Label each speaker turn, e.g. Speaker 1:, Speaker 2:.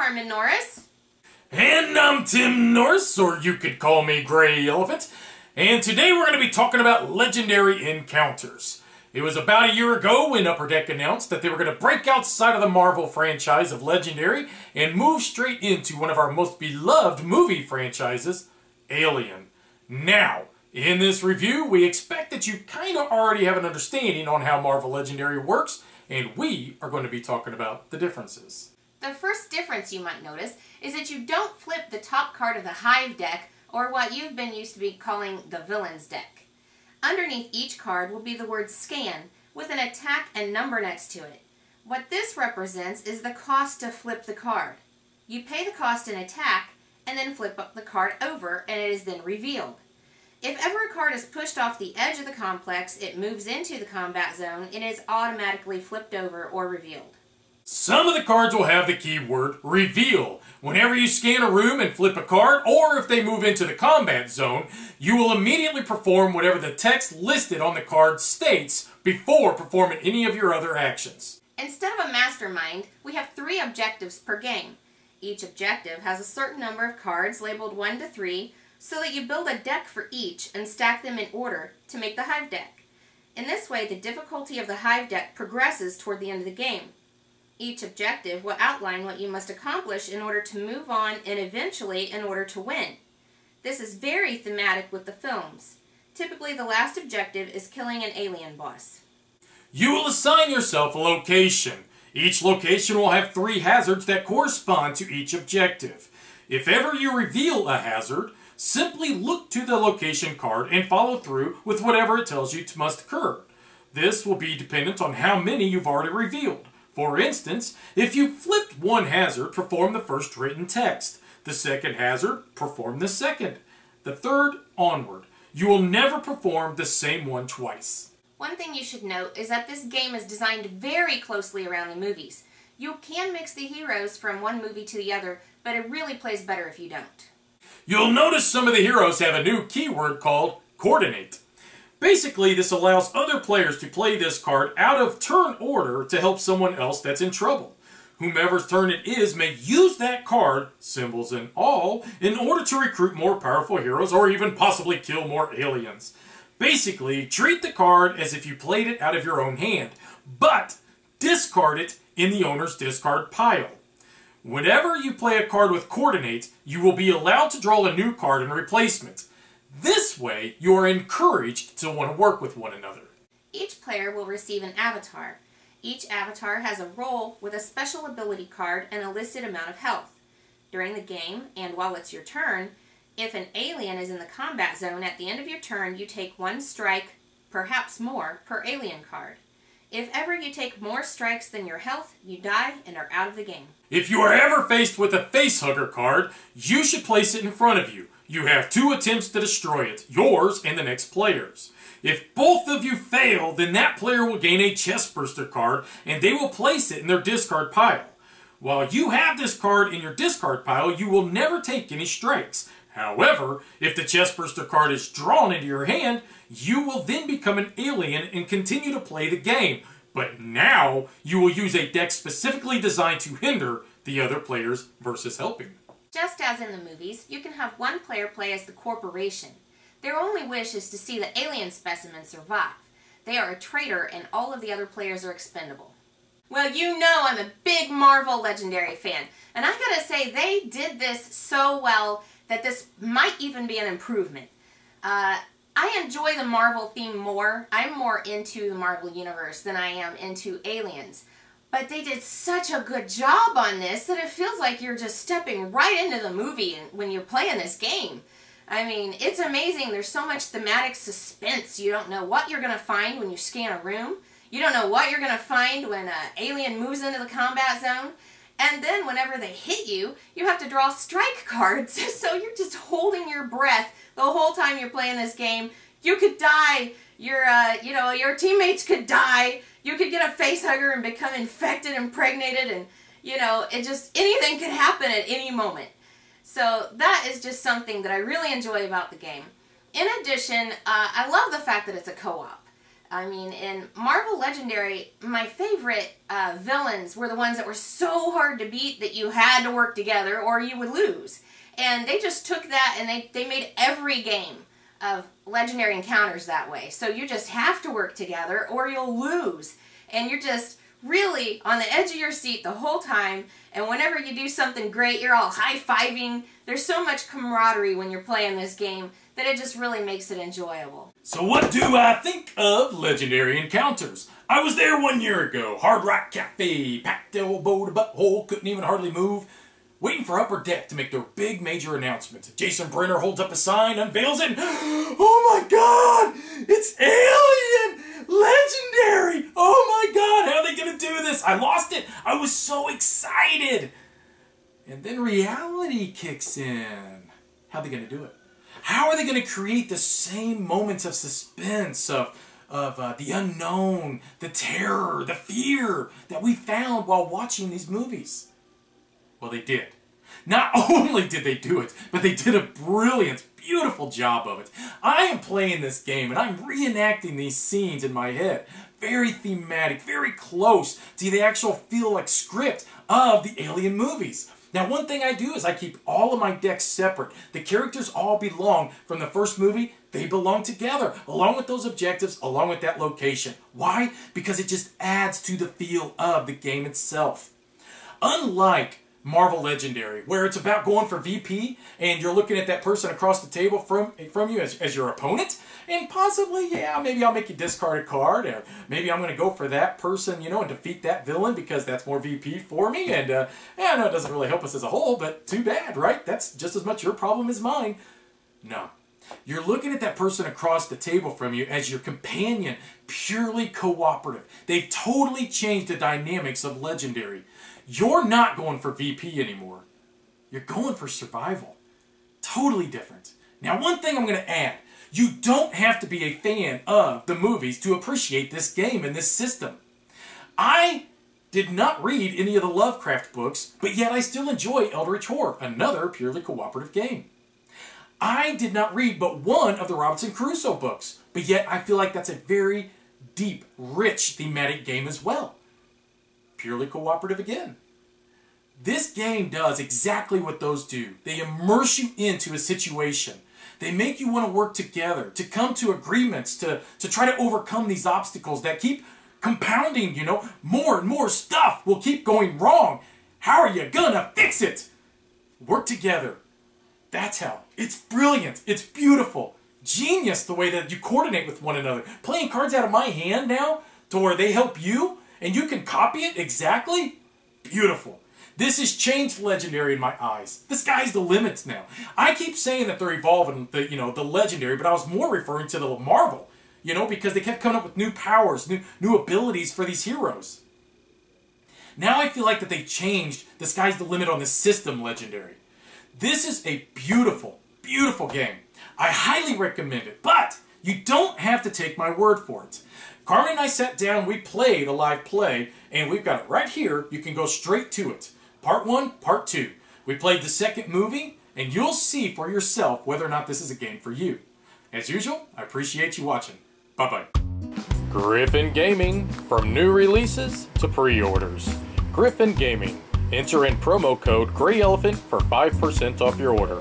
Speaker 1: Carmen Norris.
Speaker 2: And I'm Tim Norris, or you could call me GreyElephant. And today we're going to be talking about legendary encounters. It was about a year ago when Upper Deck announced that they were going to break outside of the Marvel franchise of Legendary and move straight into one of our most beloved movie franchises, Alien. Now, in this review, we expect that you kind of already have an understanding on how Marvel Legendary works, and we are going to be talking about the differences.
Speaker 1: The first difference you might notice is that you don't flip the top card of the Hive deck, or what you've been used to be calling the Villains deck. Underneath each card will be the word scan with an attack and number next to it. What this represents is the cost to flip the card. You pay the cost in attack and then flip up the card over, and it is then revealed. If ever a card is pushed off the edge of the complex, it moves into the combat zone and is automatically flipped over or revealed.
Speaker 2: Some of the cards will have the keyword reveal. Whenever you scan a room and flip a card, or if they move into the combat zone, you will immediately perform whatever the text listed on the card states before performing any of your other actions.
Speaker 1: Instead of a mastermind, we have 3 objectives per game. Each objective has a certain number of cards labeled 1 to 3, so that you build a deck for each and stack them in order to make the Hive deck. In this way, the difficulty of the Hive deck progresses toward the end of the game. Each objective will outline what you must accomplish in order to move on and eventually in order to win. This is very thematic with the films. Typically, the last objective is killing an alien boss.
Speaker 2: You will assign yourself a location. Each location will have 3 hazards that correspond to each objective. If ever you reveal a hazard, simply look to the location card and follow through with whatever it tells you must occur. This will be dependent on how many you've already revealed. For instance, if you flipped one hazard, perform the first written text. The second hazard, perform the second. The third, onward. You will never perform the same one twice.
Speaker 1: One thing you should note is that this game is designed very closely around the movies. You can mix the heroes from one movie to the other, but it really plays better if you don't.
Speaker 2: You'll notice some of the heroes have a new keyword called coordinate. Basically, this allows other players to play this card out of turn order to help someone else that's in trouble. Whomever's turn it is may use that card, symbols and all, in order to recruit more powerful heroes or even possibly kill more aliens. Basically, treat the card as if you played it out of your own hand, but discard it in the owner's discard pile. Whenever you play a card with coordinate, you will be allowed to draw a new card in replacement. This way, you are encouraged to want to work with one another.
Speaker 1: Each player will receive an avatar. Each avatar has a role with a special ability card and a listed amount of health. During the game, and while it's your turn, if an alien is in the combat zone at the end of your turn, you take 1 strike, perhaps more, per alien card. If ever you take more strikes than your health, you die and are out of the game.
Speaker 2: If you are ever faced with a facehugger card, you should place it in front of you. You have 2 attempts to destroy it, yours and the next player's. If both of you fail, then that player will gain a chestburster card, and they will place it in their discard pile. While you have this card in your discard pile, you will never take any strikes. However, if the chestburster card is drawn into your hand, you will then become an alien and continue to play the game. But now, you will use a deck specifically designed to hinder the other players versus helping.
Speaker 1: Just as in the movies, you can have one player play as the corporation. Their only wish is to see the alien specimen survive. They are a traitor and all of the other players are expendable. Well, you know I'm a big Marvel Legendary fan, and I gotta say they did this so well that this might even be an improvement. I enjoy the Marvel theme more. I'm more into the Marvel Universe than I am into aliens. But they did such a good job on this that it feels like you're just stepping right into the movie when you're playing this game. I mean, it's amazing. There's so much thematic suspense. You don't know what you're going to find when you scan a room. You don't know what you're going to find when an alien moves into the combat zone. And then whenever they hit you, you have to draw strike cards. So you're just holding your breath the whole time you're playing this game. You could die. Your teammates could die. You could get a facehugger and become infected, impregnated, and, anything could happen at any moment. So that is just something that I really enjoy about the game. In addition, I love the fact that it's a co-op. I mean, in Marvel Legendary, my favorite villains were the ones that were so hard to beat that you had to work together or you would lose. And they just took that and they made every game of Legendary encounters that way. So you just have to work together or you'll lose. And you're just really on the edge of your seat the whole time. And whenever you do something great, you're all high-fiving. There's so much camaraderie when you're playing this game that it just really makes it enjoyable.
Speaker 2: So what do I think of Legendary encounters? I was there 1 year ago, Hard Rock Cafe, packed elbow to butthole, couldn't even hardly move, waiting for Upper Deck to make their big major announcement. Jason Brenner holds up a sign, unveils it, oh my god, it's Alien! Legendary! Oh my god, how are they gonna do this? I lost it, I was so excited! And then reality kicks in. How are they gonna do it? How are they going to create the same moments of suspense, of the unknown, the terror, the fear that we found while watching these movies? Well, they did. Not only did they do it, but they did a brilliant, beautiful job of it. I am playing this game and I'm reenacting these scenes in my head. Very thematic, very close to the actual feel-like script of the Alien movies. Now, one thing I do is I keep all of my decks separate. The characters all belong from the first movie. They belong together, along with those objectives, along with that location. Why? Because it just adds to the feel of the game itself. Unlike Marvel Legendary, where it's about going for VP, and you're looking at that person across the table from you as your opponent, and possibly, yeah, maybe I'll make you discard a card, or maybe I'm going to go for that person, you know, and defeat that villain because that's more VP for me, and yeah, I know it doesn't really help us as a whole, but too bad, right? That's just as much your problem as mine. No. You're looking at that person across the table from you as your companion, purely cooperative. They've totally changed the dynamics of Legendary. You're not going for VP anymore. You're going for survival. Totally different. Now, one thing I'm going to add. You don't have to be a fan of the movies to appreciate this game and this system. I did not read any of the Lovecraft books, but yet I still enjoy Eldritch Horror, another purely cooperative game. I did not read but one of the Robinson Crusoe books, but yet I feel like that's a very deep, rich, thematic game as well. Purely cooperative again. This game does exactly what those do. They immerse you into a situation. They make you want to work together, to come to agreements, to try to overcome these obstacles that keep compounding, you know, more and more stuff will keep going wrong. How are you gonna fix it? Work together. That's how. It's brilliant. It's beautiful. Genius the way that you coordinate with one another. Playing cards out of my hand now to where they help you and you can copy it exactly. Beautiful. This has changed Legendary in my eyes. The sky's the limit now. I keep saying that they're evolving the Legendary, but I was more referring to the Marvel, you know, because they kept coming up with new powers, new abilities for these heroes. Now I feel like that they've changed the sky's the limit on the system Legendary. This is a beautiful, beautiful game. I highly recommend it, but you don't have to take my word for it. Carmen and I sat down, we played a live play, and we've got it right here. You can go straight to it. Part 1, Part 2. We played the second movie, and you'll see for yourself whether or not this is a game for you. As usual, I appreciate you watching. Bye-bye. Griffin Gaming, from new releases to pre-orders. Griffin Gaming. Enter in promo code GreyElephant for 5% off your order.